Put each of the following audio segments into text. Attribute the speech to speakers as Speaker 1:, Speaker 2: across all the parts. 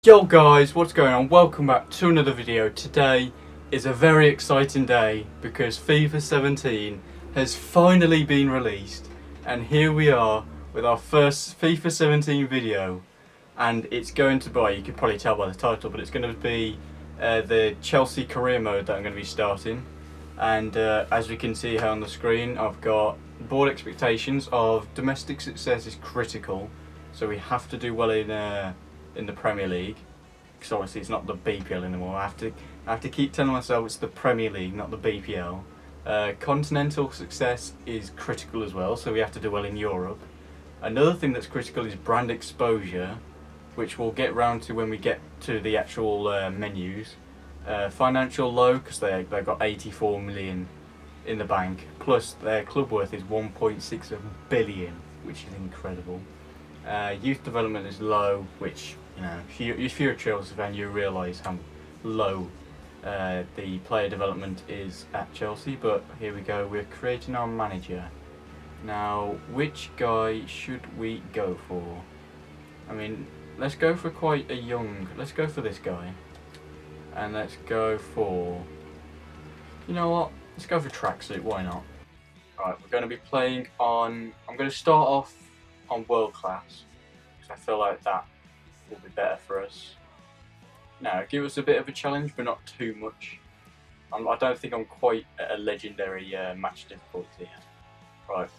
Speaker 1: Yo guys, what's going on? Welcome back to another video. Today is a very exciting day because FIFA 17 has finally been released, and here we are with our first FIFA 17 video, and it's going to be, you can probably tell by the title, but it's going to be the Chelsea career mode that I'm going to be starting. And as we can see here on the screen, I've got board expectations of domestic success is critical, so we have to do well in the Premier League, because obviously it's not the BPL anymore. I have to keep telling myself it's the Premier League, not the BPL. Continental success is critical as well, so we have to do well in Europe. Another thing that's critical is brand exposure, which we'll get round to when we get to the actual menus. Financial low, because they've got 84 million in the bank, plus their club worth is 1.6 billion, which is incredible. Youth development is low, which, you know, if you're a Chelsea fan, you realise how low the player development is at Chelsea. But here we go, we're creating our manager. Now, which guy should we go for? I mean, let's go for quite a young, let's go for this guy. And let's go for, you know what, let's go for tracksuit, why not? Alright, we're going to be playing on, I'm going to start off on world class, because I feel like that will be better for us. Now, give us a bit of a challenge, but not too much. I don't think I'm quite at a legendary match difficulty yet. Right,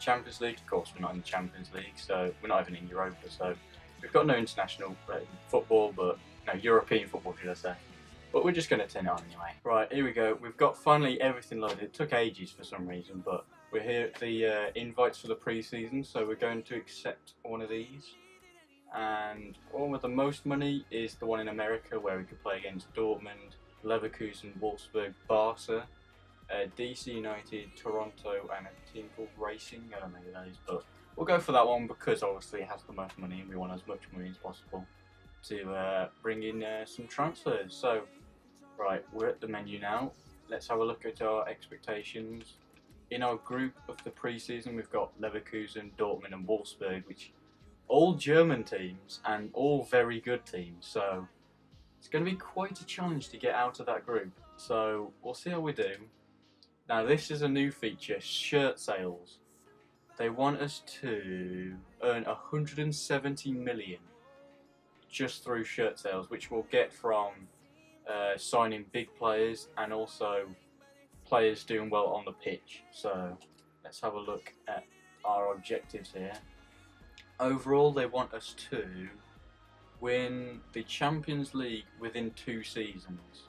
Speaker 1: Champions League, of course we're not in the Champions League, so we're not even in Europa, so we've got no international football, but no, European football should I say. But we're just going to turn it on anyway. Right, here we go. We've got finally everything loaded. It took ages for some reason, but we're here at the invites for the pre-season, so we're going to accept one of these. And one with the most money is the one in America, where we could play against Dortmund, Leverkusen, Wolfsburg, Barca, DC United, Toronto, and a team called Racing. I don't know who that is, but we'll go for that one because obviously it has the most money and we want as much money as possible to bring in some transfers. So, right, we're at the menu now. Let's have a look at our expectations. In our group of the pre-season, we've got Leverkusen, Dortmund and Wolfsburg, which all German teams and all very good teams. So it's going to be quite a challenge to get out of that group. So we'll see how we do. Now this is a new feature, shirt sales. They want us to earn 170 million just through shirt sales, which we'll get from signing big players and also players doing well on the pitch. So let's have a look at our objectives here. Overall, they want us to win the Champions League within 2 seasons.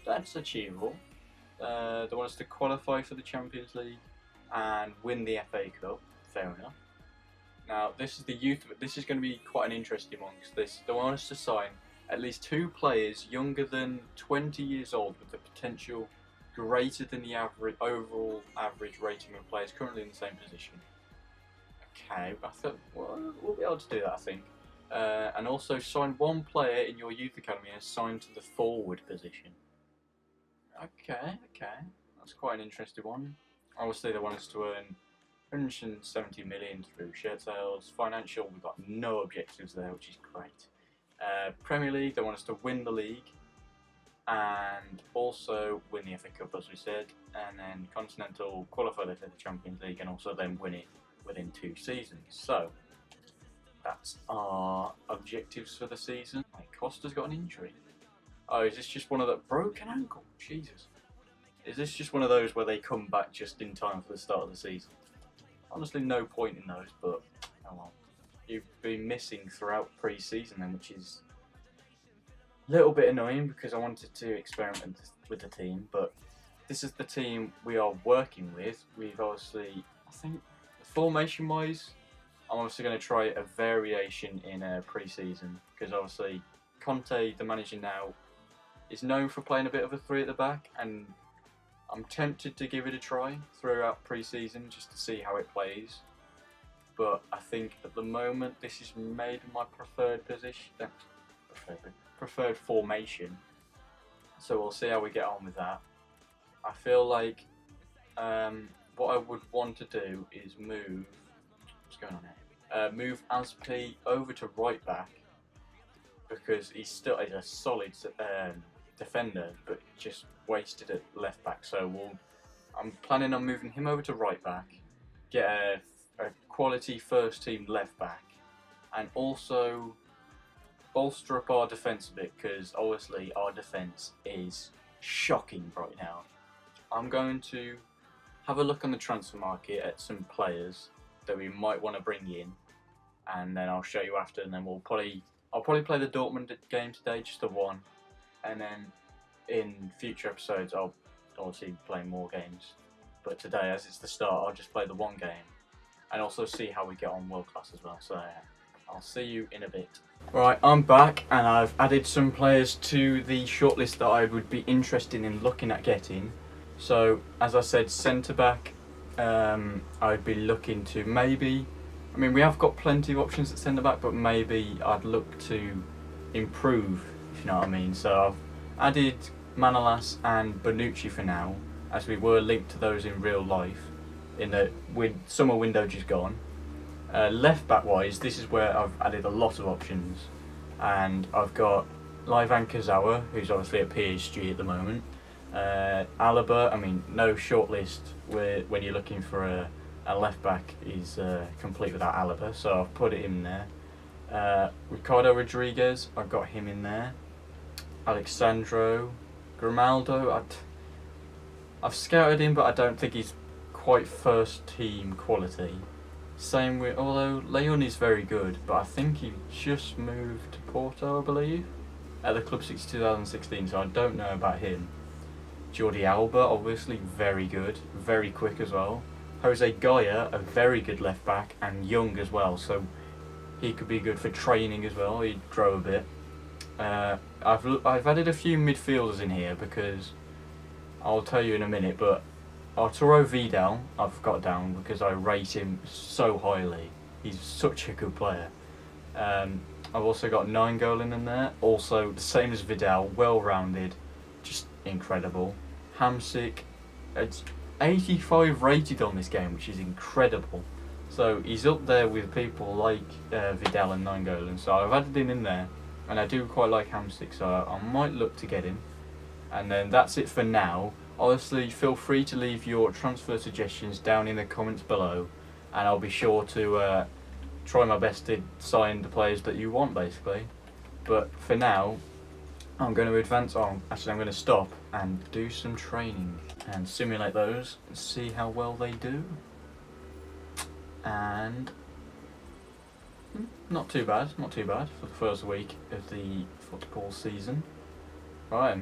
Speaker 1: That's achievable. They want us to qualify for the Champions League and win the FA Cup. Fair enough. Now, this is the youth. This is going to be quite an interesting one because they want us to sign at least 2 players younger than 20 years old with the potential greater than the average overall average rating of players currently in the same position. Okay, I thought we'll be able to do that, I think. And also sign 1 player in your youth academy and assign to the forward position. Okay, that's quite an interesting one. Obviously, they want us to earn 170 million through shirt sales. Financial, we've got no objectives there, which is great. Premier League, they want us to win the league and also win the FA Cup, as we said. And then Continental, qualify for the Champions League and also then win it within 2 seasons. So that's our objectives for the season. Costa's got an injury. Oh, is this just one of the broken ankle? Jesus. Is this just one of those where they come back just in time for the start of the season? Honestly, no point in those, but oh well. You've been missing throughout pre-season then, which is a little bit annoying because I wanted to experiment with the team, but this is the team we are working with. We've obviously, I think, formation-wise, I'm obviously going to try a variation in pre-season because obviously Conte, the manager now, is known for playing a bit of a 3 at the back, and I'm tempted to give it a try throughout pre-season just to see how it plays. But I think at the moment this is maybe my preferred position, preferred formation. So we'll see how we get on with that. I feel like what I would want to do is move. What's going on here? Move Azpi over to right back because he's a solid defender, but just wasted at left back. So I'm planning on moving him over to right back, get a quality first team left back, and also bolster up our defence a bit, because obviously our defence is shocking right now. I'm going to have a look on the transfer market at some players that we might want to bring in, and then I'll show you after, and then I'll probably play the Dortmund game today, just the one, and then in future episodes I'll obviously play more games. But today, as it's the start, I'll just play the one game and also see how we get on World Class as well. So I'll see you in a bit. Right, I'm back and I've added some players to the shortlist that I would be interested in looking at getting. So as I said, centre back, I'd be looking to maybe, I mean we have got plenty of options at centre back, but maybe I'd look to improve, if you know what I mean. So I've added Manolas and Bonucci for now, as we were linked to those in real life in the summer window just gone. Left back wise, this is where I've added a lot of options, and I've got Layvin Kurzawa, who's obviously at PSG at the moment. Alaba, I mean no shortlist when you're looking for a left back is complete without Alaba, so I've put it in there. Ricardo Rodriguez, I've got him in there. Alexandro Grimaldo, I've scouted him, but I don't think he's quite first team quality. Same with, although Leon is very good, but I think he just moved to Porto, I believe, at the club since 2016, so I don't know about him. Jordi Alba, obviously very good, very quick as well. Jose Gaya, a very good left back, and young as well, so he could be good for training as well. He'd grow a bit. I've added a few midfielders in here because I'll tell you in a minute, but Arturo Vidal I've got down because I rate him so highly. He's such a good player. I've also got Nainggolan in there, also the same as Vidal, well-rounded, just incredible. Hamsik, it's 85 rated on this game, which is incredible. So he's up there with people like Vidal and Nainggolan, so I've added him in there, and I do quite like Hamsik, so I might look to get him. And then that's it for now. Obviously, feel free to leave your transfer suggestions down in the comments below, and I'll be sure to try my best to sign the players that you want, basically. But for now, I'm going to advance on. Actually, I'm going to stop and do some training and simulate those and see how well they do. And not too bad for the first week of the football season. Right.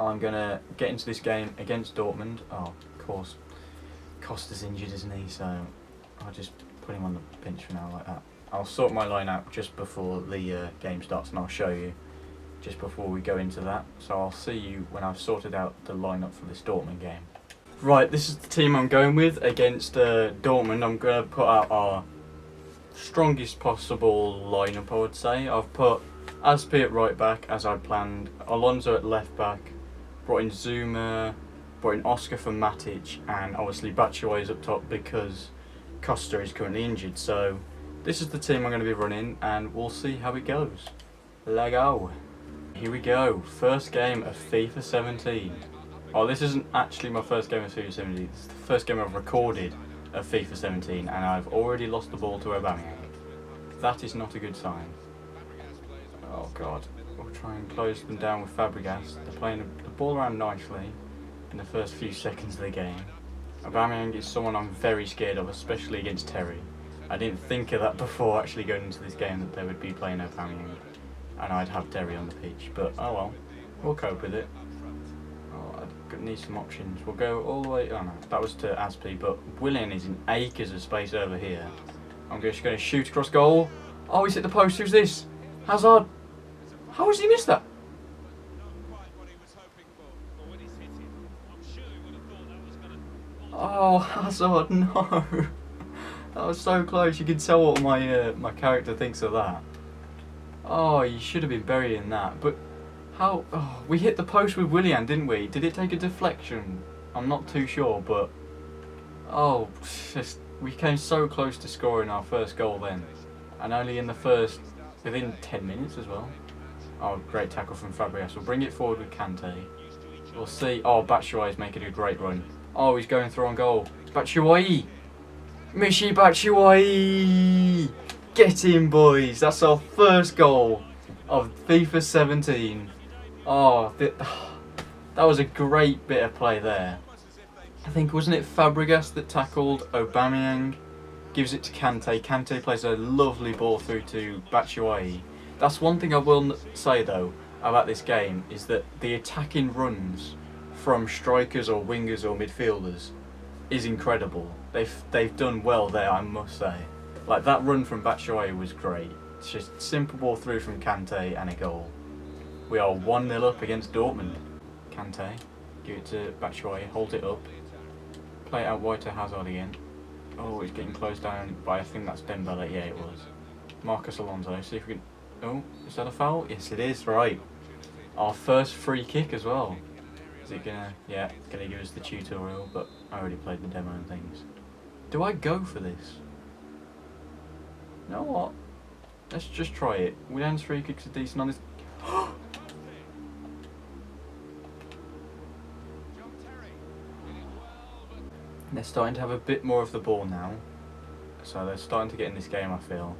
Speaker 1: I'm going to get into this game against Dortmund. Oh, of course, Costa's injured, isn't he? So I'll just put him on the bench for now like that. I'll sort my line out just before the game starts, and I'll show you just before we go into that. So I'll see you when I've sorted out the lineup for this Dortmund game. Right, this is the team I'm going with against Dortmund. I'm going to put out our strongest possible lineup, I would say. I've put Azpi at right back, as I planned, Alonso at left back, brought in Zuma, brought in Oscar for Matic, and obviously Batshuayi is up top because Costa is currently injured. So this is the team I'm going to be running, and we'll see how it goes. Let's go. Here we go. First game of FIFA 17. Oh, this isn't actually my first game of FIFA 17. It's the first game I've recorded of FIFA 17, and I've already lost the ball to Aubameyang. That is not a good sign. Oh God. We'll try and close them down with Fabregas. They're playing the ball around nicely in the first few seconds of the game. Aubameyang is someone I'm very scared of, especially against Terry. I didn't think of that before actually going into this game, that they would be playing Aubameyang and I'd have Terry on the pitch, but oh well, we'll cope with it. Oh, I need some options. We'll go all the way, oh no, that was to Azpi, but Willian is in acres of space over here. I'm just going to shoot across goal. Oh, he's hit the post. Who's this? Hazard. How has he missed that? Oh, Hazard, no. That was so close. You can tell what my character thinks of that. Oh, you should have been burying that. But how? Oh, we hit the post with Willian, didn't we? Did it take a deflection? I'm not too sure, but oh, we came so close to scoring our first goal then, and only in the first within 10 minutes as well. Oh, great tackle from Fabregas. We'll bring it forward with Kante. We'll see. Oh, Batshuayi is making a great run. Oh, he's going through on goal. Batshuayi! Michy Batshuayi! Get in, boys. That's our first goal of FIFA 17. Oh, that was a great bit of play there. I think, wasn't it Fabregas that tackled Aubameyang? Gives it to Kante. Kante plays a lovely ball through to Batshuayi. That's one thing I will say though about this game, is that the attacking runs from strikers or wingers or midfielders is incredible. They've done well there, I must say. Like, that run from Batshuayi was great. It's just simple ball through from Kante and a goal. We are 1-0 up against Dortmund. Kante, give it to Batshuayi, hold it up, play it out wide to Hazard again. Oh, it's getting closed down, but I think that's Dembele. Yeah, it was. Marcus Alonso. See if we can. Oh, is that a foul? Yes, it is. Right. Our first free kick as well. Is it gonna? Yeah, gonna give us the tutorial, but I already played the demo and things. Do I go for this? You know what? Let's just try it. Willian's free kicks are decent on this. They're starting to have a bit more of the ball now, so they're starting to get in this game, I feel.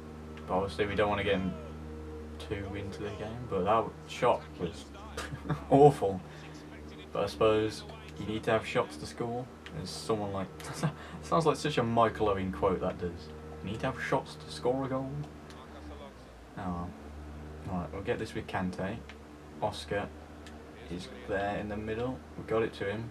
Speaker 1: But obviously we don't want to get them too into the game, but that shot was awful. But I suppose you need to have shots to score. There's someone like... sounds like such a Michael Owen quote, that does. You need to have shots to score a goal. Oh, alright, we'll get this with Kante. Oscar is there in the middle. We got it to him.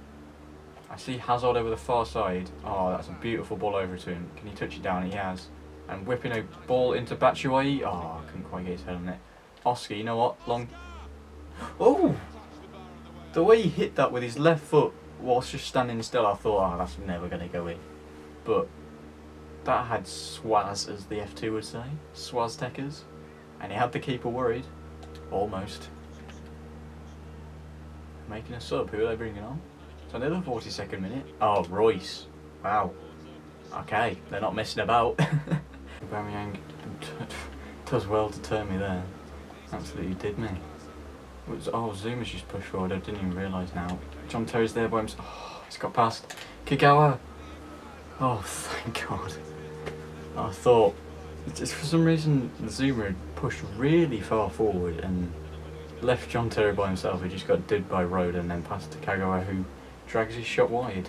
Speaker 1: I see Hazard over the far side. Oh, that's a beautiful ball over to him. Can he touch it down? He has. And whipping a ball into Batshuayi. Oh, I couldn't quite get his head on it. Oscar, you know what? Long. Oh! The way he hit that with his left foot whilst just standing still, I thought, oh, that's never going to go in. But that had swaz, as the F2 would say. Swaztekers. And he had the keeper worried. Almost. Making a sub. Who are they bringing on? So another 42nd minute. Oh, Royce. Wow. Okay, they're not messing about. Aubameyang does well to turn me there. Absolutely did me. Oh, Zuma's just pushed forward. I didn't even realise now. John Terry's there by himself. Oh, he's got past. Kagawa. Oh, thank God. I thought, just for some reason, Zuma had pushed really far forward and left John Terry by himself. He just got did by Road and then passed to Kagawa, who drags his shot wide.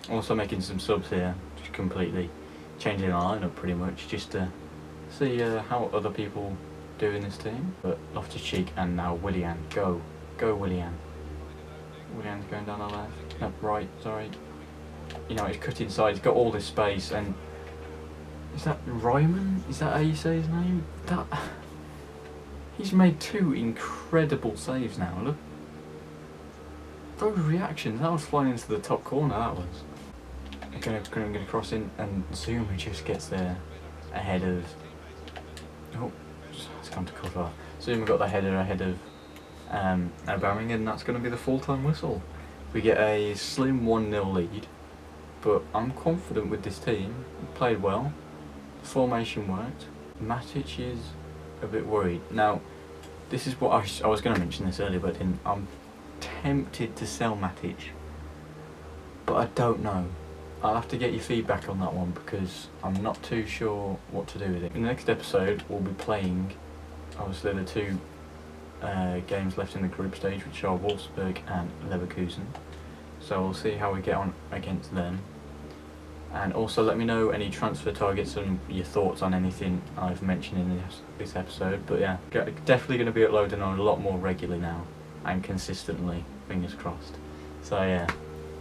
Speaker 1: Also making some subs here, just completely changing the lineup pretty much, just to see how other people do in this team. But Loftus-Cheek and now Willian. Go Willian. Willian's going down the left, no, right, sorry. You know, he's cut inside, he's got all this space, and is that Ryman? Is that how you say his name? That he's made 2 incredible saves now, look. Those reactions, that was flying into the top corner, that was. I'm gonna cross in, and Zuma just gets there ahead of... Oh, it's gone to cut off. Zuma got the header ahead of Aubameyang, and that's going to be the full-time whistle. We get a slim 1-0 lead, but I'm confident with this team. We played well, the formation worked. Matic is a bit worried. Now, this is what I was going to mention this earlier, but I didn't. I'm tempted to sell Matic, but I don't know. I'll have to get your feedback on that one because I'm not too sure what to do with it. In the next episode we'll be playing obviously the 2 games left in the group stage, which are Wolfsburg and Leverkusen, so we'll see how we get on against them. And also let me know any transfer targets and your thoughts on anything I've mentioned in this episode. But yeah, definitely going to be uploading on a lot more regularly now and consistently, fingers crossed. So yeah,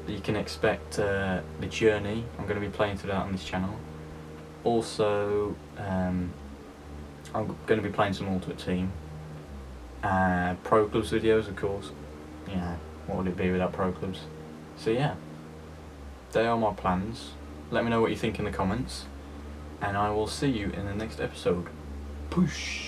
Speaker 1: you can expect the journey. I'm going to be playing through that on this channel. Also, I'm going to be playing some Ultimate Team. Pro Clubs videos, of course. Yeah, what would it be without Pro Clubs? So yeah, they are my plans. Let me know what you think in the comments, and I will see you in the next episode. Push!